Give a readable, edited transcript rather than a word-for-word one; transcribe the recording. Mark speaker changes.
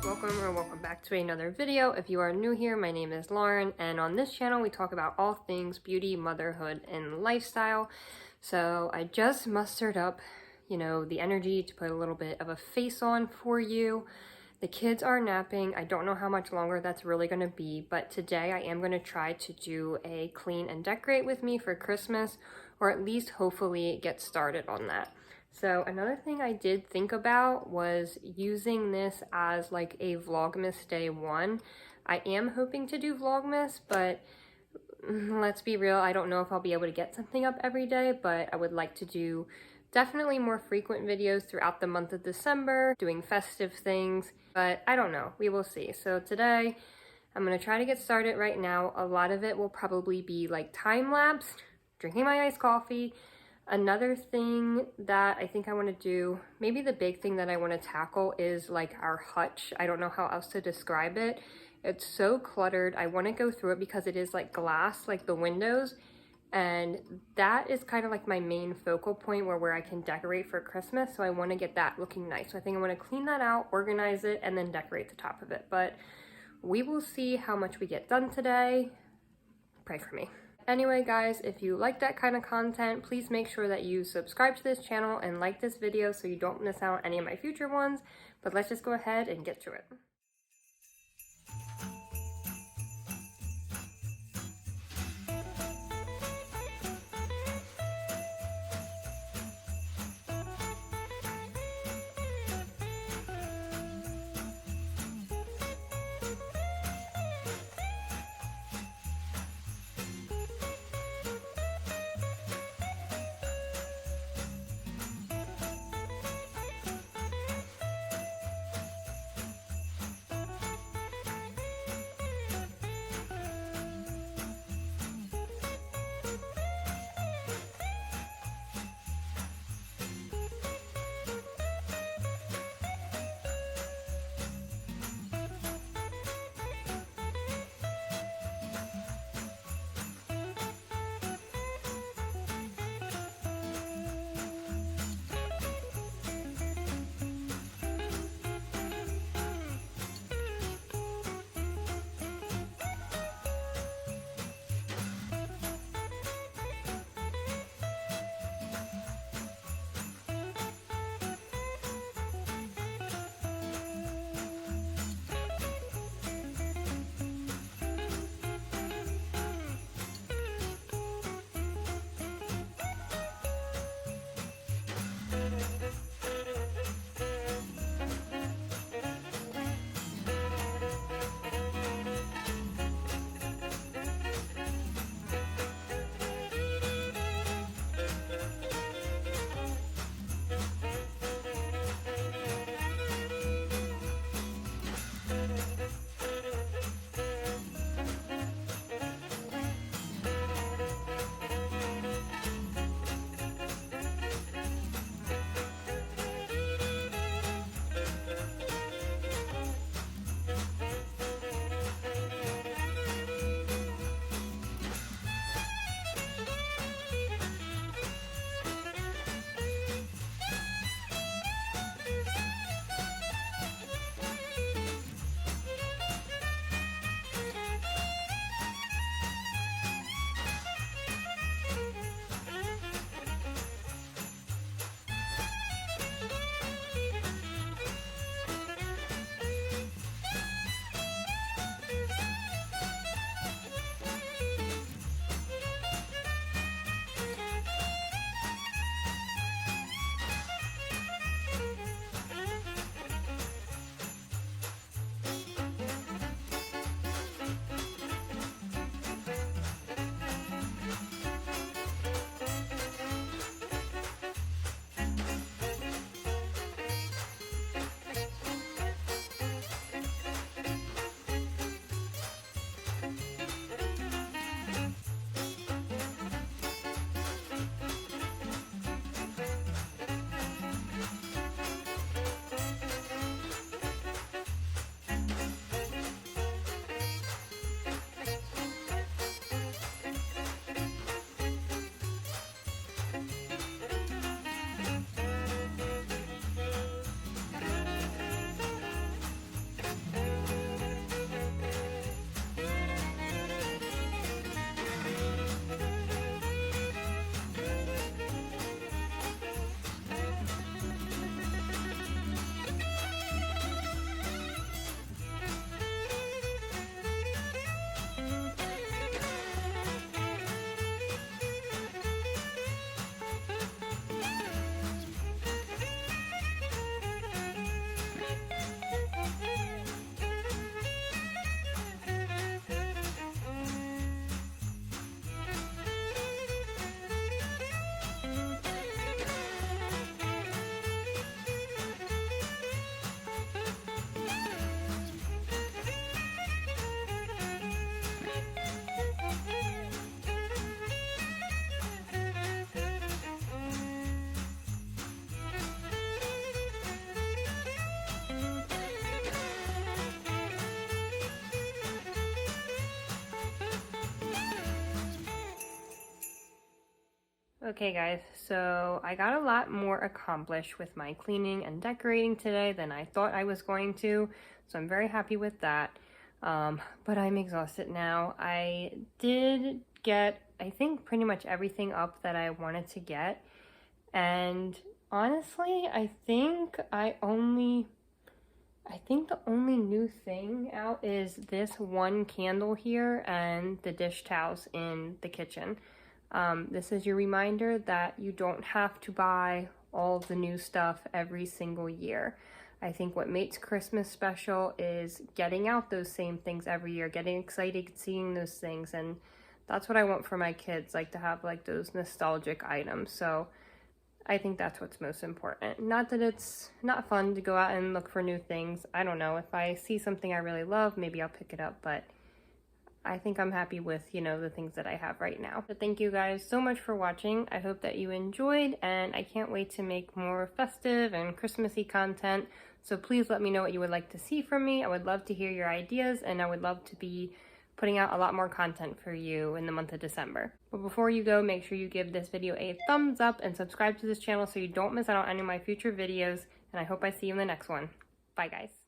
Speaker 1: welcome or welcome back to another video. If you are new here, my name is Lauren, and on this channel we talk about all things beauty, motherhood, and lifestyle. So I just mustered up, the energy to put a little bit of a face on for you. The kids are napping. I don't know how much longer that's really going to be, but today I am going to try to do a clean and decorate with me for Christmas, or at least hopefully get started on that. So another thing I did think about was using this as like a Vlogmas day one. I am hoping to do Vlogmas, but let's be real, I don't know if I'll be able to get something up every day, but I would like to do definitely more frequent videos throughout the month of December, doing festive things, but I don't know, we will see. So today, I'm gonna try to get started right now. A lot of it will probably be like time-lapsed, drinking my iced coffee. Another thing that I think I want to do, maybe the big thing that I want to tackle is like our hutch. I don't know how else to describe it. It's so cluttered. I want to go through it because it is like glass, like the windows. And that is kind of like my main focal point where I can decorate for Christmas. So I want to get that looking nice. So I think I want to clean that out, organize it, and then decorate the top of it. But we will see how much we get done today. Pray for me. Anyway, guys, if you like that kind of content, please make sure that you subscribe to this channel and like this video so you don't miss out on any of my future ones. But let's just go ahead and get to it. Okay guys, so I got a lot more accomplished with my cleaning and decorating today than I thought I was going to, so I'm very happy with that. But I'm exhausted now. I did get, I think, pretty much everything up that I wanted to get, and honestly, I think the only new thing out is this one candle here and the dish towels in the kitchen. This is your reminder that you don't have to buy all the new stuff every single year. I think what makes Christmas special is getting out those same things every year, getting excited seeing those things, and that's what I want for my kids, like to have like those nostalgic items. So I think that's what's most important. Not that it's not fun to go out and look for new things. I don't know, if I see something I really love, maybe I'll pick it up, but I think I'm happy with, you know, the things that I have right now. So thank you guys so much for watching. I hope that you enjoyed, and I can't wait to make more festive and Christmassy content. So please let me know what you would like to see from me. I would love to hear your ideas, and I would love to be putting out a lot more content for you in the month of December. But before you go, make sure you give this video a thumbs up and subscribe to this channel so you don't miss out on any of my future videos, and I hope I see you in the next one. Bye guys.